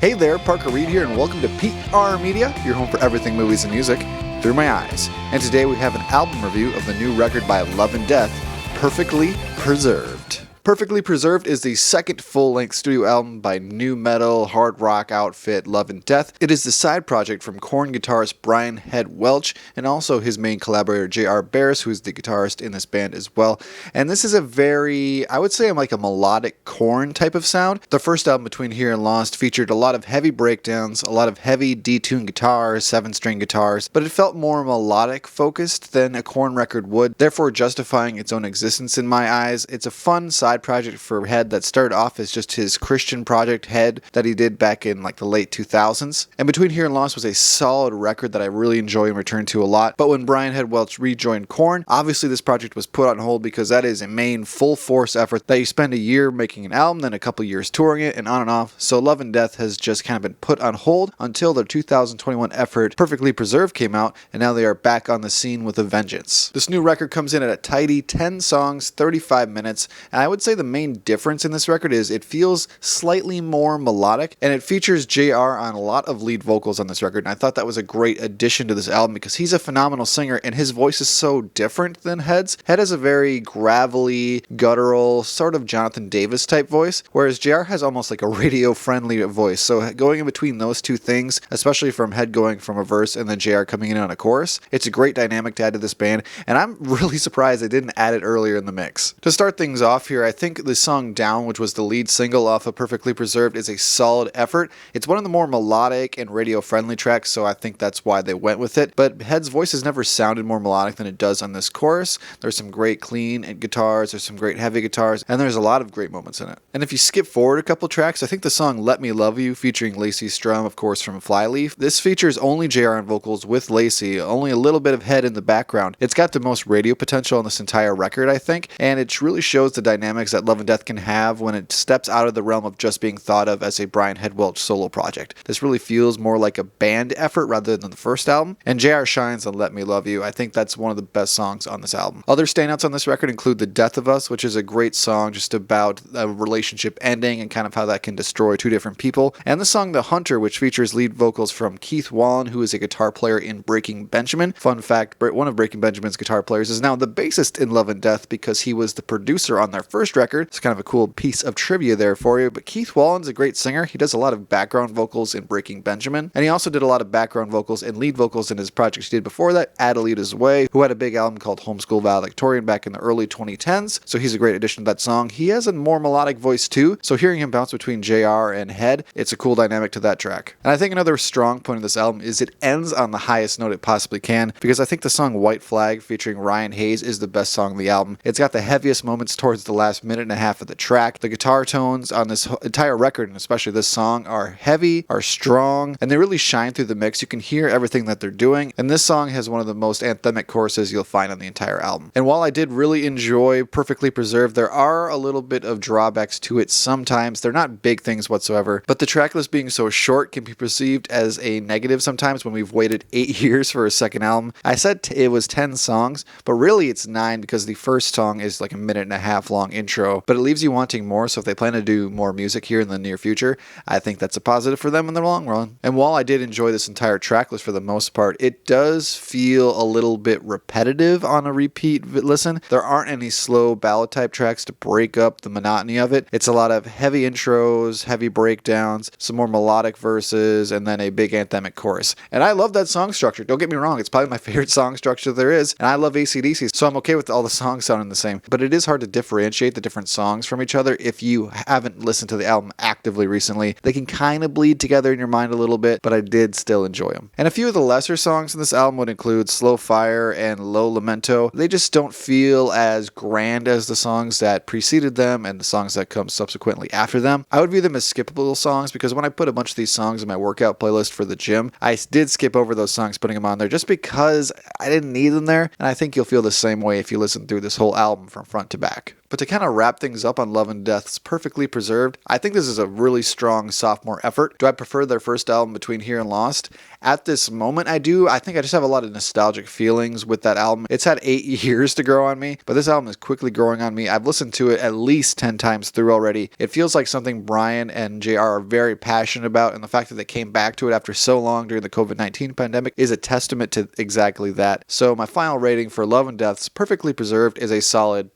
Hey there, Parker Reed here, and welcome to PR Media, your home for everything movies and music through my eyes. And today we have an album review of the new record by Love and Death, Perfectly Preserved. Perfectly Preserved is the second full-length studio album by nu metal hard rock outfit Love and Death. It is the side project from Korn guitarist Brian "Head" Welch and also his main collaborator J.R. Barris, who is the guitarist in this band as well. And this is a very, I would say, like a melodic Korn type of sound. The first album, Between Here and Lost, featured a lot of heavy breakdowns, a lot of heavy detuned guitars, 7-string guitars, but it felt more melodic focused than a Korn record would, therefore justifying its own existence in my eyes. It's a fun side project for Head that started off as just his Christian project Head that he did back in like the late 2000s. And Between Here and Lost was a solid record that I really enjoy and return to a lot. But when Brian "Head" Welch rejoined Korn, obviously this project was put on hold because that is a main full force effort that you spend a year making an album, then a couple years touring it, and on and off. So Love and Death has just kind of been put on hold until their 2021 effort Perfectly Preserved came out, and now they are back on the scene with a vengeance. This new record comes in at a tidy 10 songs, 35 minutes, and I would say the main difference in this record is it feels slightly more melodic, and it features JR on a lot of lead vocals on this record, and I thought that was a great addition to this album because he's a phenomenal singer and his voice is so different than Head's. Head has a very gravelly, guttural, sort of Jonathan Davis type voice, whereas JR has almost like a radio-friendly voice. So going in between those two things, especially from Head going from a verse and then JR coming in on a chorus, it's a great dynamic to add to this band, and I'm really surprised they didn't add it earlier in the mix. To start things off here, I think the song Down, which was the lead single off of Perfectly Preserved, is a solid effort. It's one of the more melodic and radio-friendly tracks, so I think that's why they went with it. But Head's voice has never sounded more melodic than it does on this chorus. There's some great clean guitars, there's some great heavy guitars, and there's a lot of great moments in it. And if you skip forward a couple tracks, I think the song Let Me Love You, featuring Lacey Strum, of course, from Flyleaf, this features only JR on vocals with Lacey, only a little bit of Head in the background. It's got the most radio potential on this entire record, I think, and it really shows the dynamics that Love and Death can have when it steps out of the realm of just being thought of as a Brian "Head" Welch solo project. This really feels more like a band effort rather than the first album, and JR shines on Let Me Love You. I think that's one of the best songs on this album. Other standouts on this record include The Death of Us, which is a great song just about a relationship ending and kind of how that can destroy two different people, and the song The Hunter, which features lead vocals from Keith Wallen, who is a guitar player in Breaking Benjamin. Fun fact, one of Breaking Benjamin's guitar players is now the bassist in Love and Death because he was the producer on their first record. It's kind of a cool piece of trivia there for you, but Keith Wallen's a great singer. He does a lot of background vocals in Breaking Benjamin, and he also did a lot of background vocals and lead vocals in his projects he did before that, Adelita's Way, who had a big album called Homeschool Valedictorian back in the early 2010s, so he's a great addition to that song. He has a more melodic voice too, so hearing him bounce between JR and Head, it's a cool dynamic to that track. And I think another strong point of this album is it ends on the highest note it possibly can, because I think the song White Flag featuring Ryan Hayes is the best song on the album. It's got the heaviest moments towards the last minute and a half of the track. The guitar tones on this entire record, and especially this song, are heavy, are strong, and they really shine through the mix. You can hear everything that they're doing, and this song has one of the most anthemic choruses you'll find on the entire album. And while I did really enjoy Perfectly Preserved, there are a little bit of drawbacks to it sometimes. They're not big things whatsoever, but the track list being so short can be perceived as a negative sometimes when we've waited 8 years for a second album. I said it was 10 songs, but really it's 9 because the first song is like a minute and a half long intro, but it leaves you wanting more, so if they plan to do more music here in the near future, I think that's a positive for them in the long run. And while I did enjoy this entire track list for the most part, it does feel a little bit repetitive on a repeat listen. There aren't any slow ballad type tracks to break up the monotony of it. It's a lot of heavy intros, heavy breakdowns, some more melodic verses, and then a big anthemic chorus. And I love that song structure. Don't get me wrong, it's probably my favorite song structure there is, and I love AC/DC, so I'm okay with all the songs sounding the same. But it is hard to differentiate the different songs from each other if you haven't listened to the album actively recently. They can kind of bleed together in your mind a little bit, but I did still enjoy them. And a few of the lesser songs in this album would include Slow Fire and Low Lamento. They just don't feel as grand as the songs that preceded them and the songs that come subsequently after them. I would view them as skippable songs because when I put a bunch of these songs in my workout playlist for the gym, I did skip over those songs putting them on there just because I didn't need them there, and I think you'll feel the same way if you listen through this whole album from front to back. But to kind of wrap things up on Love and Death's Perfectly Preserved, I think this is a really strong sophomore effort. Do I prefer their first album Between Here and Lost? At this moment, I do. I think I just have a lot of nostalgic feelings with that album. It's had 8 years to grow on me, but this album is quickly growing on me. I've listened to it at least 10 times through already. It feels like something Brian and JR are very passionate about, and the fact that they came back to it after so long during the COVID-19 pandemic is a testament to exactly that. So my final rating for Love and Death's Perfectly Preserved is a solid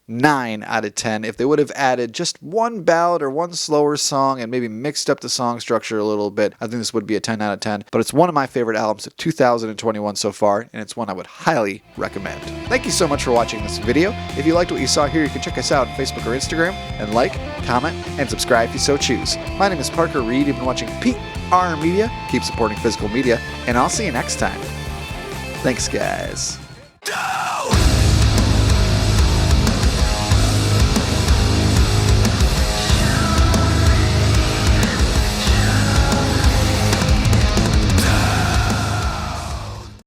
9 out of 10. If they would have added just one ballad or one slower song and maybe mixed up the song structure a little bit, I think this would be a 10 out of 10. But it's one of my favorite albums of 2021 so far, and it's one I would highly recommend. Thank you so much for watching this video. If you liked what you saw here, you can check us out on Facebook or Instagram and like, comment, and subscribe if you so choose. My name is Parker Reed. You've been watching PR Media. Keep supporting physical media, and I'll see you next time. Thanks, guys.